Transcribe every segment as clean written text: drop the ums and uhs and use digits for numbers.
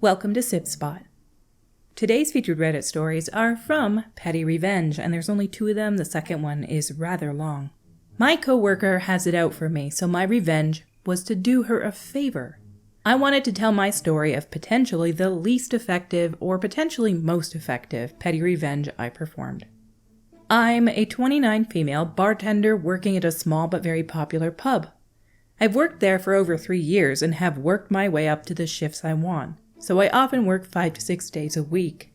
Welcome to Sib Spot. Today's featured Reddit stories are from PettyRevenge, and there's only 2 of them. The second one is rather long. My coworker has it out for me, so my revenge was to do her a favor. I wanted to tell my story of potentially the least effective or potentially most effective petty revenge I performed. I'm a 29 female bartender working at a small but very popular pub. I've worked there for over 3 years and have worked my way up to the shifts I want, so I often work 5 to 6 days a week.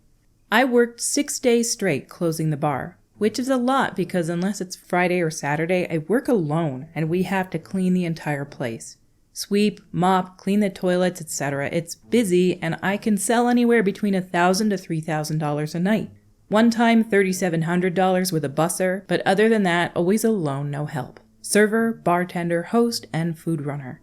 I worked 6 days straight closing the bar, which is a lot because unless it's Friday or Saturday, I work alone and we have to clean the entire place. Sweep, mop, clean the toilets, etc. It's busy and I can sell anywhere between $1,000 to $3,000 a night. One time $3,700 with a busser, but other than that, always alone, no help. Server, bartender, host, and food runner.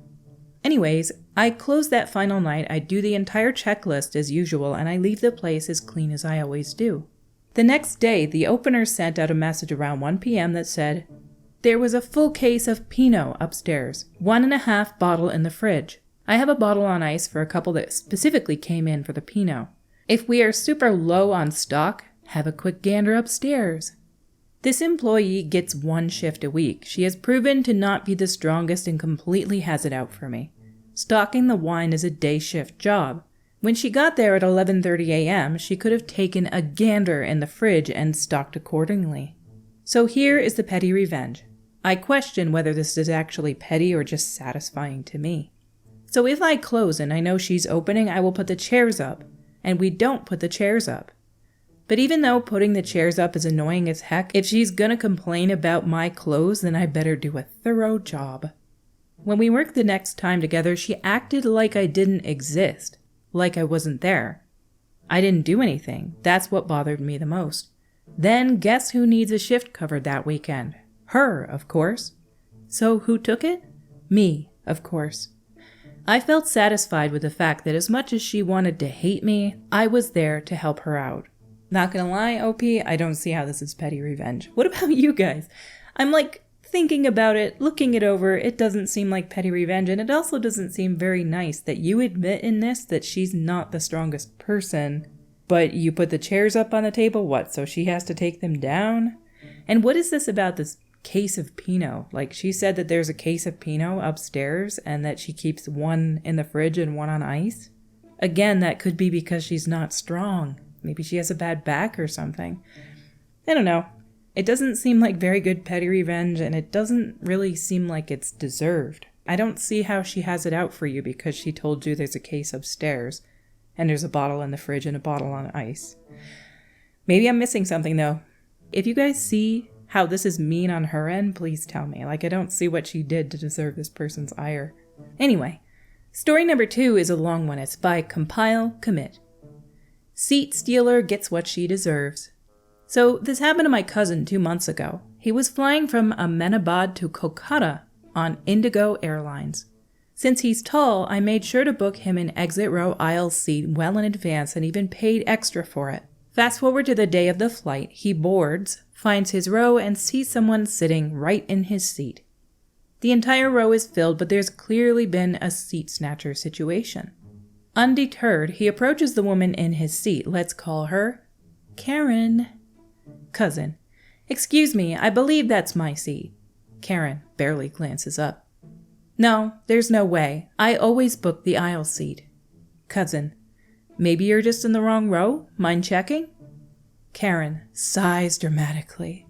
Anyways, I close that final night, I do the entire checklist as usual, and I leave the place as clean as I always do. The next day, the opener sent out a message around 1 p.m. that said, "There was a full case of Pinot upstairs, 1.5 bottle in the fridge. I have a bottle on ice for a couple that specifically came in for the Pinot. If we are super low on stock, have a quick gander upstairs." This employee gets 1 shift a week. She has proven to not be the strongest and completely has it out for me. Stocking the wine is a day shift job. When she got there at 11:30 a.m., she could have taken a gander in the fridge and stocked accordingly. So here is the petty revenge. I question whether this is actually petty or just satisfying to me. So if I close and I know she's opening, I will put the chairs up, and we don't put the chairs up. But even though putting the chairs up is annoying as heck, if she's gonna complain about my clothes, then I better do a thorough job. When we worked the next time together, she acted like I didn't exist, like I wasn't there. I didn't do anything. That's what bothered me the most. Then guess who needs a shift covered that weekend? Her, of course. So who took it? Me, of course. I felt satisfied with the fact that as much as she wanted to hate me, I was there to help her out. Not gonna lie, OP, I don't see how this is petty revenge. What about you guys? I'm thinking about it, looking it over, it doesn't seem like petty revenge, and it also doesn't seem very nice that you admit in this that she's not the strongest person, but you put the chairs up on the table, what, so she has to take them down? And what is this about this case of Pinot? She said that there's a case of Pinot upstairs and that she keeps 1 in the fridge and 1 on ice? Again, that could be because she's not strong. Maybe she has a bad back or something. I don't know. It doesn't seem like very good petty revenge, and it doesn't really seem like it's deserved. I don't see how she has it out for you because she told you there's a case upstairs, and there's a bottle in the fridge and a bottle on ice. Maybe I'm missing something, though. If you guys see how this is mean on her end, please tell me. I don't see what she did to deserve this person's ire. Anyway, story number 2 is a long one. It's by Compile Commit. Seat stealer gets what she deserves. So this happened to my cousin 2 months ago. He was flying from Ahmedabad to Kolkata on Indigo Airlines. Since he's tall, I made sure to book him an exit row aisle seat well in advance and even paid extra for it. Fast forward to the day of the flight, he boards, finds his row, and sees someone sitting right in his seat. The entire row is filled, but there's clearly been a seat snatcher situation. Undeterred, he approaches the woman in his seat. Let's call her Karen. Cousin. "Excuse me, I believe that's my seat." Karen barely glances up. "No, there's no way. I always book the aisle seat." Cousin. "Maybe you're just in the wrong row? Mind checking?" Karen sighs dramatically.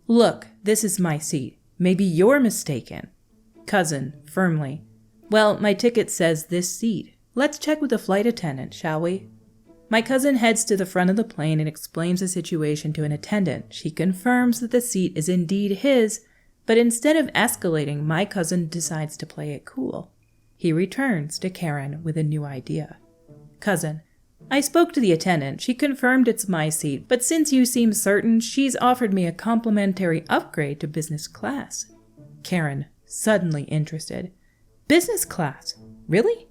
"Look, this is my seat. Maybe you're mistaken." Cousin firmly. "Well, my ticket says this seat. Let's check with the flight attendant, shall we?" My cousin heads to the front of the plane and explains the situation to an attendant. She confirms that the seat is indeed his, but instead of escalating, my cousin decides to play it cool. He returns to Karen with a new idea. Cousin. "I spoke to the attendant. She confirmed it's my seat, but since you seem certain, she's offered me a complimentary upgrade to business class." Karen, suddenly interested. "Business class? Really?"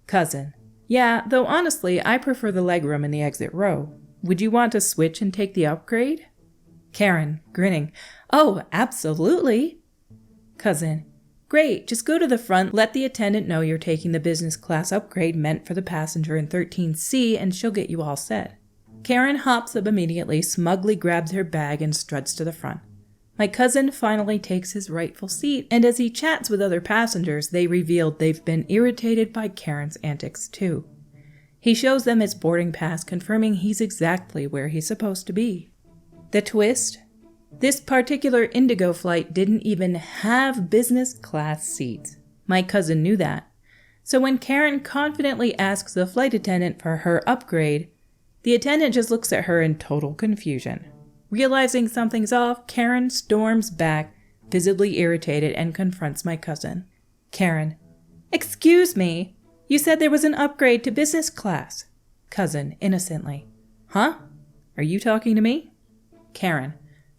Cousin. "Yeah, though honestly, I prefer the legroom in the exit row. Would you want to switch and take the upgrade?" Karen, grinning. "Oh, absolutely." Cousin. Great, just go to the front, let the attendant know you're taking the business class upgrade meant for the passenger in 13C, and she'll get you all set. Karen hops up immediately, smugly grabs her bag, and struts to the front. My cousin finally takes his rightful seat, and as he chats with other passengers, they reveal they've been irritated by Karen's antics too. He shows them his boarding pass, confirming he's exactly where he's supposed to be. The twist? This particular Indigo flight didn't even have business class seats. My cousin knew that. So when Karen confidently asks the flight attendant for her upgrade, the attendant just looks at her in total confusion. Realizing something's off, Karen storms back, visibly irritated, and confronts my cousin. Karen: "Excuse me, you said there was an upgrade to business class." Cousin, innocently: "Huh? Are you talking to me?" Karen: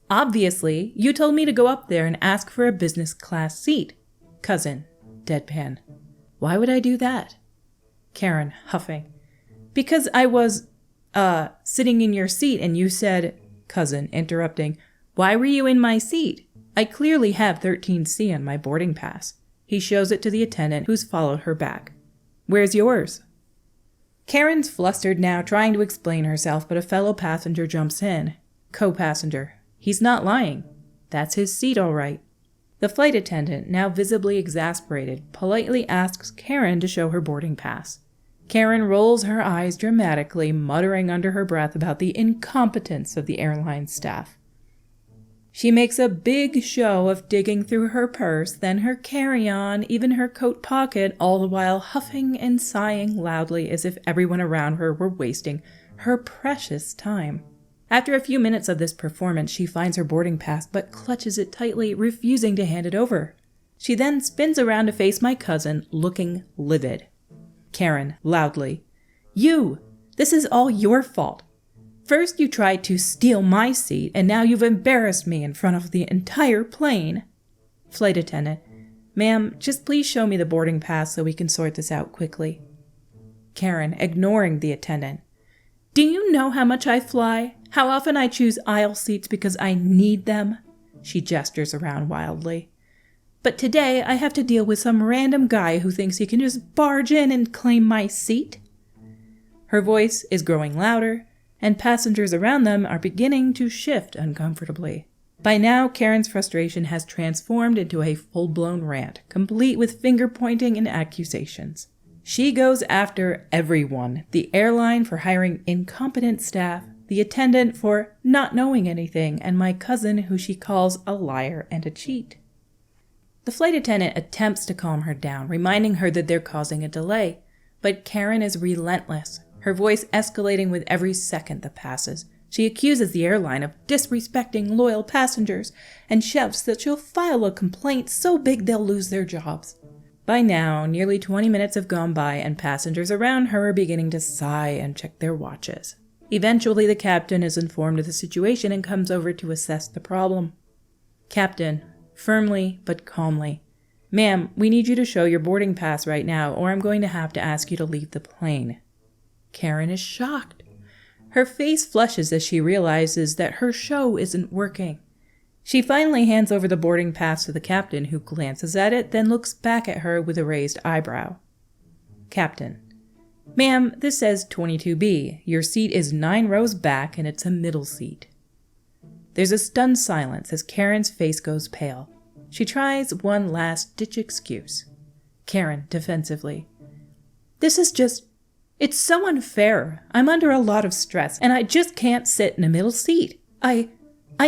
"Obviously, you told me to go up there and ask for a business class seat." Cousin, deadpan: "Why would I do that?" Karen, huffing: "Because I was, sitting in your seat and you said..." Cousin, interrupting: "Why were you in my seat? I clearly have 13C on my boarding pass." He shows it to the attendant, who's followed her back. "Where's yours?" Karen's flustered now, trying to explain herself, but a fellow passenger jumps in. Co-passenger: "He's not lying. That's his seat, all right." The flight attendant, now visibly exasperated, politely asks Karen to show her boarding pass. Karen rolls her eyes dramatically, muttering under her breath about the incompetence of the airline staff. She makes a big show of digging through her purse, then her carry-on, even her coat pocket, all the while huffing and sighing loudly as if everyone around her were wasting her precious time. After a few minutes of this performance, she finds her boarding pass but clutches it tightly, refusing to hand it over. She then spins around to face my cousin, looking livid. Karen, loudly: "You! This is all your fault. First you tried to steal my seat, and now you've embarrassed me in front of the entire plane." Flight attendant: "Ma'am, just please show me the boarding pass so we can sort this out quickly." Karen, ignoring the attendant: "Do you know how much I fly? How often I choose aisle seats because I need them?" She gestures around wildly. "But today I have to deal with some random guy who thinks he can just barge in and claim my seat." Her voice is growing louder, and passengers around them are beginning to shift uncomfortably. By now, Karen's frustration has transformed into a full-blown rant, complete with finger-pointing and accusations. She goes after everyone: the airline for hiring incompetent staff, the attendant for not knowing anything, and my cousin, who she calls a liar and a cheat. The flight attendant attempts to calm her down, reminding her that they're causing a delay, but Karen is relentless, her voice escalating with every second that passes. She accuses the airline of disrespecting loyal passengers and shouts that she'll file a complaint so big they'll lose their jobs. By now, nearly 20 minutes have gone by and passengers around her are beginning to sigh and check their watches. Eventually, the captain is informed of the situation and comes over to assess the problem. Captain, firmly but calmly: "Ma'am, we need you to show your boarding pass right now, or I'm going to have to ask you to leave the plane." Karen is shocked. Her face flushes as she realizes that her show isn't working. She finally hands over the boarding pass to the captain, who glances at it, then looks back at her with a raised eyebrow. Captain: "Ma'am, this says 22B. Your seat is 9 rows back, and it's a middle seat." There's a stunned silence as Karen's face goes pale. She tries one last-ditch excuse. Karen, defensively: "This is just... It's so unfair. I'm under a lot of stress, and I just can't sit in a middle seat. I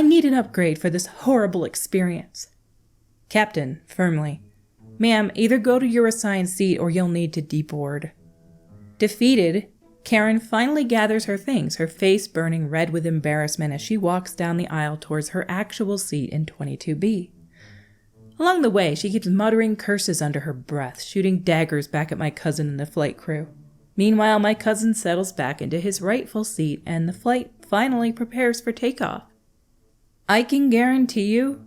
need an upgrade for this horrible experience." Captain, firmly: "Ma'am, either go to your assigned seat or you'll need to deboard." Defeated, Karen finally gathers her things, her face burning red with embarrassment as she walks down the aisle towards her actual seat in 22B. Along the way, she keeps muttering curses under her breath, shooting daggers back at my cousin and the flight crew. Meanwhile, my cousin settles back into his rightful seat, and the flight finally prepares for takeoff. I can guarantee you,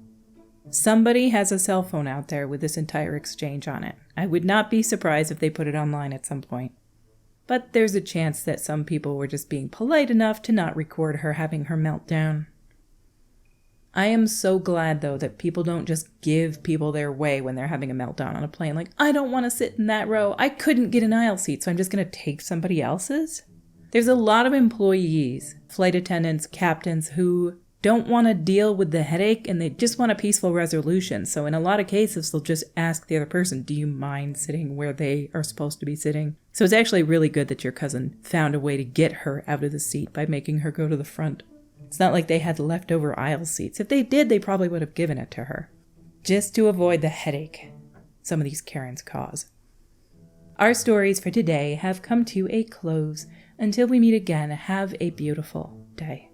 somebody has a cell phone out there with this entire exchange on it. I would not be surprised if they put it online at some point. But there's a chance that some people were just being polite enough to not record her having her meltdown. I am so glad, though, that people don't just give people their way when they're having a meltdown on a plane. Like, I don't want to sit in that row. I couldn't get an aisle seat, so I'm just going to take somebody else's. There's a lot of employees, flight attendants, captains, who don't want to deal with the headache and they just want a peaceful resolution. So in a lot of cases, they'll just ask the other person, do you mind sitting where they are supposed to be sitting? So it's actually really good that your cousin found a way to get her out of the seat by making her go to the front. It's not like they had leftover aisle seats. If they did, they probably would have given it to her. Just to avoid the headache some of these Karens cause. Our stories for today have come to a close. Until we meet again, have a beautiful day.